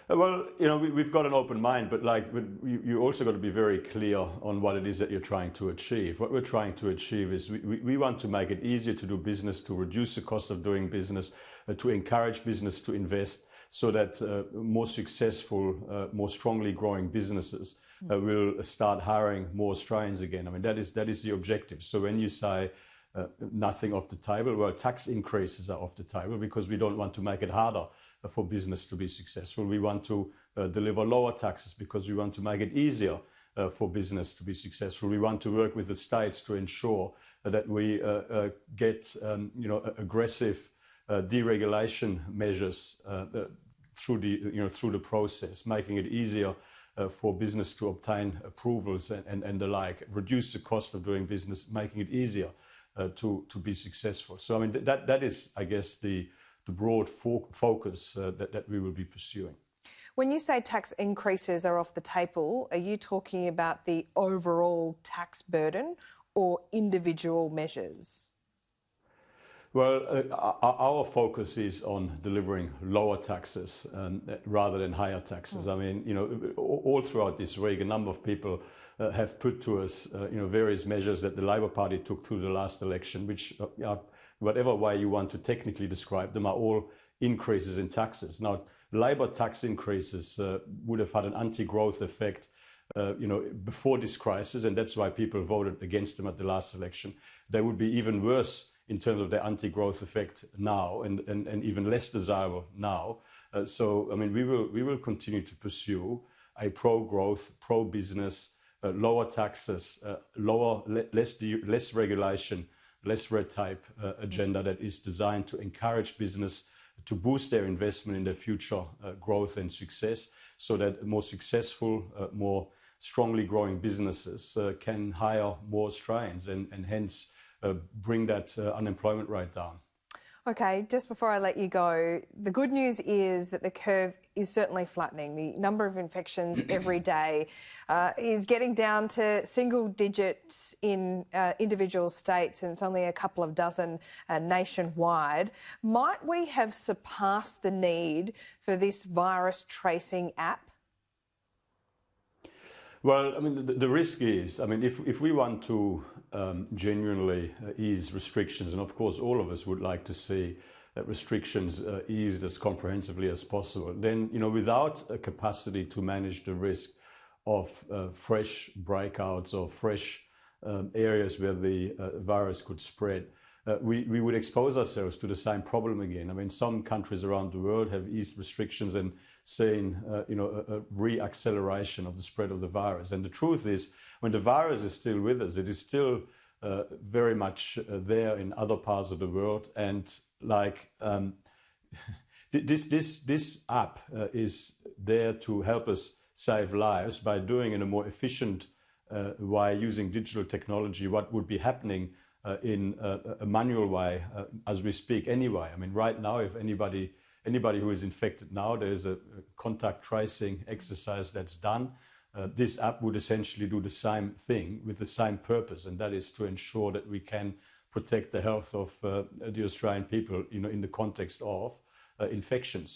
Well, we've got an open mind, but you also got to be very clear on what it is that you're trying to achieve. What we're trying to achieve is we want to make it easier to do business, to reduce the cost of doing business, to encourage business to invest, so that more successful, more strongly growing businesses will start hiring more Australians again. I mean, that is the objective. So when you say nothing off the table, well, tax increases are off the table because we don't want to make it harder for business to be successful. We want to deliver lower taxes because we want to make it easier for business to be successful. We want to work with the states to ensure that we get aggressive deregulation measures through the process, making it easier for business to obtain approvals and the like, reduce the cost of doing business, making it easier to be successful. So I mean that is, I guess, the broad focus that we will be pursuing. When you say tax increases are off the table, are you talking about the overall tax burden or individual measures? Well, our focus is on delivering lower taxes rather than higher taxes. I mean, all throughout this week, a number of people have put to us, various measures that the Labor Party took through the last election, which are, whatever way you want to technically describe them, are all increases in taxes. Now, Labor tax increases would have had an anti-growth effect before this crisis, and that's why people voted against them at the last election. They would be even worse in terms of their anti-growth effect now, and even less desirable now. So, I mean, we will continue to pursue a pro-growth, pro-business, lower taxes, less regulation, less red tape agenda that is designed to encourage business to boost their investment in their future growth and success, so that more successful, more strongly growing businesses can hire more Australians and hence bring that unemployment rate down. Okay, just before I let you go, the good news is that the curve is certainly flattening. The number of infections every day is getting down to single digits in individual states, and it's only a couple of dozen nationwide. Might we have surpassed the need for this virus tracing app? Well, I mean, the risk is, I mean, if we want to genuinely ease restrictions, and of course all of us would like to see that restrictions eased as comprehensively as possible, then, without a capacity to manage the risk of fresh breakouts or fresh areas where the virus could spread, we would expose ourselves to the same problem again. I mean, some countries around the world have eased restrictions and seen, a re-acceleration of the spread of the virus. And the truth is, when the virus is still with us, it is still very much there in other parts of the world. And this app is there to help us save lives by doing in a more efficient way, using digital technology, what would be happening in a manual way as we speak anyway. I mean, right now, if anybody who is infected now, there's a contact tracing exercise that's done. This app would essentially do the same thing with the same purpose, and that is to ensure that we can protect the health of the Australian people, in the context of infections.